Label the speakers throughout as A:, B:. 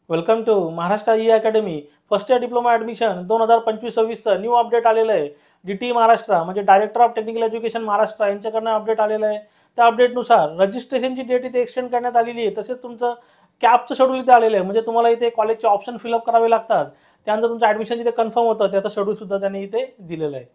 A: Welcome to Maharashtra E academy first year diploma admission 2025-26चं new update आलेलं आहे. DT Maharashtra म्हणजे director of technical education Maharashtra यांच्याकडनं अपडेट आलेलं आहे. त्या अपडेटनुसार रजिस्ट्रेशनची डेट इथे एक्सटेंड करण्यात आलेली आहे. तसेच तुमचं कॅपचं शेड्यूल इथे आलेलं आहे. म्हणजे तुम्हाला इथे कॉलेजचे ऑप्शन फिलअप करावे लागतात. त्यानंतर तुमचं ॲडमिशन जिथे कन्फर्म होतं त्याचं शेड्यूलसुद्धा त्यांनी इथे दिलेलं आहे.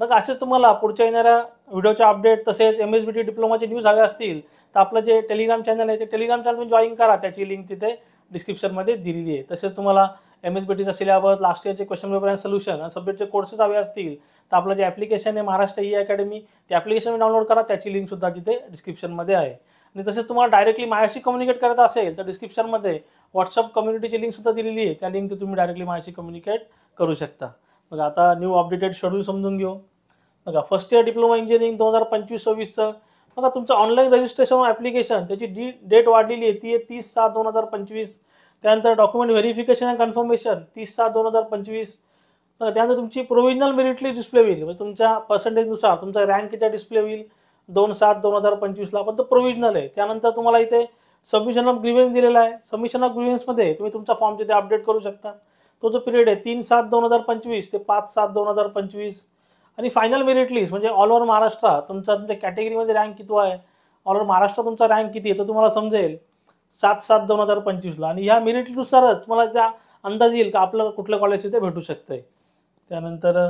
A: मग असेच तुम्हाला पुढच्या येणाऱ्या व्हिडिओचे अपडेट तसेच MSBT डिप्लोमाचे न्यूज हवे असतील तर आपलं जे टेलिग्राम चॅनल आहे ते टेलिग्राम चॅनल तुम्ही जॉईन करा. त्याची लिंक तिथे डिस्क्रिप्शनमध्ये दिलेली आहे. तसेच तुम्हाला MSBTचा सिलेबस, लास्ट इयरचे क्वेश्चन पेपर अँड सोल्युशन आणि सब्जेक्टचे कोर्सेस हवे असतील तर आपलं जे ॲप्लिकेशन आहे महाराष्ट्र ई अकॅडमी ते ॲप्लिकेशन डाउनलोड करा. त्याची लिंकसुद्धा तिथे डिस्क्रिप्शनमध्ये आहे. आणि तसेच तुम्हाला डायरेक्टली माझ्याशी कम्युनिकेट करायचं असेल तर डिस्क्रिप्शनमध्ये व्हॉट्सअप कम्युनिटीची लिंकसुद्धा दिलेली आहे. त्या लिंक तुम्ही डायरेक्टली माझ्याशी कम्युनिकेट करू शकता. बघा आता न्यू अपडेटेड शेड्यूल समजून घेऊ. बघा फर्स्ट इयर डिप्लोमा इंजिनिअरिंग 2025-26चं बघा तुमचं ऑनलाईन रजिस्ट्रेशन ॲप्लिकेशन त्याची डेट वाढलेली आहे. ती आहे 30/7/2025. त्यानंतर डॉक्युमेंट व्हेरिफिकेशन अँड कन्फर्मेशन 30/7/2025. त्यानंतर तुमची प्रोव्हिजनल मेरिट लिस्ट डिस्प्ले होईल. म्हणजे तुमच्या पर्सेंटेजनुसार तुमचा रँक किती डिस्प्ले होईल 2/7/2025ला, पण तो प्रोव्हिजनल आहे. त्यानंतर तुम्हाला इथे सबमिशन ऑफ ग्रीव्हन्स दिलेला आहे. सबमिशन ऑफ ग्रीव्हन्समध्ये तुम्ही तुमचा फॉर्म तिथे अपडेट करू शकता. तो जो पिरियड आहे 3/7/2025 ते 5/7/2025. आणि फायनल मेरिट लिस्ट म्हणजे ऑल ओव्हर महाराष्ट्र तुमच्या कॅटेगरीमध्ये रँक किती आहे, ऑल ओव्हर महाराष्ट्र तुमचा रँक किती आहे तो तुम्हाला समजेल 7/7/2025ला. आणि ह्या मेरिट लिस्टनुसारच तुम्हाला त्या अंदाज येईल का आपलं कुठलं कॉलेज तिथे भेटू शकतंय. त्यानंतर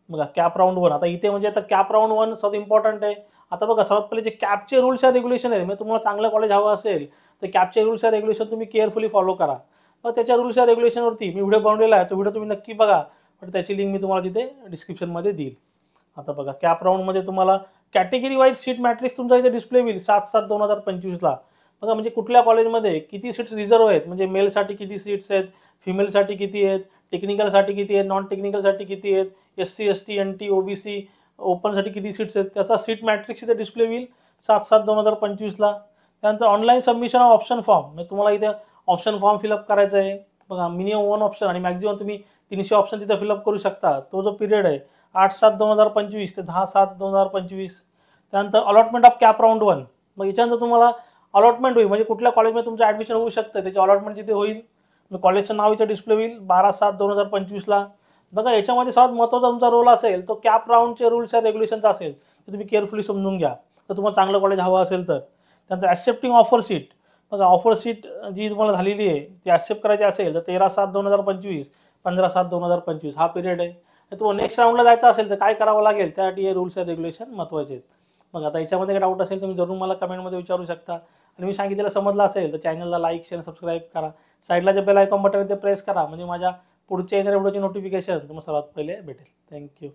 A: बघा कॅप राऊंड 1. आता इथे म्हणजे आता कॅप राऊंड 1 सर्वात इम्पॉर्टंट आहे. आता बघा सर्वात पहिले जे कॅपचे रूल्स अँड रेग्युलेशन आहे, म्हणजे तुम्हाला चांगलं कॉलेज हवं असेल तर कॅपचे रूल्स अँड रेग्युलेशन तुम्ही केअरफुली फॉलो करा. मग त्याच्या रूल्स अँड रेग्युलेशनवरती मी व्हिडिओ बनवलेला आहे. तो व्हिडिओ तुम्ही नक्की बघा. पण त्याची लिंक मी तुम्हाला तिथे डिस्क्रिप्शनमध्ये देईल. आता बघा कॅप राऊंडमध्ये तुम्हाला कॅटेगरी वाईज सीट मॅट्रिक्स तुमचा इथे डिस्प्ले होईल 7/7/2025ला. बघा म्हणजे कुठल्या कॉलेजमध्ये किती सीट्स रिझर्व आहेत, म्हणजे मेलसाठी किती सीट्स आहेत, फिमेलसाठी किती आहेत, टेक्निकलसाठी किती आहेत, नॉन टेक्निकलसाठी किती आहेत, SC ST NT OBC ओपनसाठी किती सीट्स आहेत, त्याचा सीट मॅट्रिक्स इथे डिस्प्ले होईल 7/7/2025ला. त्यानंतर online submission of option form, म्हणजे तुम्हाला इथे ऑप्शन फॉर्म फिलअप करायचा आहे. बघा मिनिमम 1 ऑप्शन आणि मॅक्झिमम तुम्ही 300 ऑप्शन तिथे फिलअप करू शकता. तो जो पिरियड आहे 8/7/2025 ते 10/7/2025. त्यानंतर अलॉटमेंट ऑफ कॅप राऊंड 1. मग याच्यानंतर तुम्हाला अलॉटमेंट होईल, म्हणजे कुठल्या कॉलेजमध्ये तुमचं ॲडमिशन होऊ शकतं त्याची अलॉटमेंट तिथे होईल. कॉलेजचं नाव इथे डिस्प्ले होईल 12/7/2025ला. बघा याच्यामध्ये सर्वात महत्त्वाचा तुमचा रोल असेल तो कॅप राऊंडचे रूल्स अँड रेग्युलेशनचा असेल. तर तुम्ही केअरफुली समजून घ्या तर तुम्हाला चांगलं कॉलेज हवं असेल तर. त्यानंतर ॲक्सेप्टिंग ऑफर सीट. बघा ऑफर सीट जी तुम्हाला झालेली आहे ती ॲक्सेप्ट करायची असेल तर 13/7/2025 15/7/2025 हा पिरियड आहे. तुम्हाला नेक्स्ट राऊंडला जायचं असेल तर काय करावं लागेल, त्यासाठी हे रूल्स अँड रेग्युलेशन महत्त्वाचे आहेत. मग आता याच्यामध्ये काही डाऊट असेल तुम्ही जरूर मला कमेंटमध्ये विचारू शकता. आणि मी सांगितलेलं समजलं असेल तर चॅनलला लाईक शेअर सबस्क्राईब करा. साईडला जे बेल आयकॉन बटन आहे ते प्रेस करा, म्हणजे माझ्या पुढच्या येणाऱ्या व्हिडिओची नोटिफिकेशन तुम्हाला सर्वात पहिले भेटेल. थँक्यू.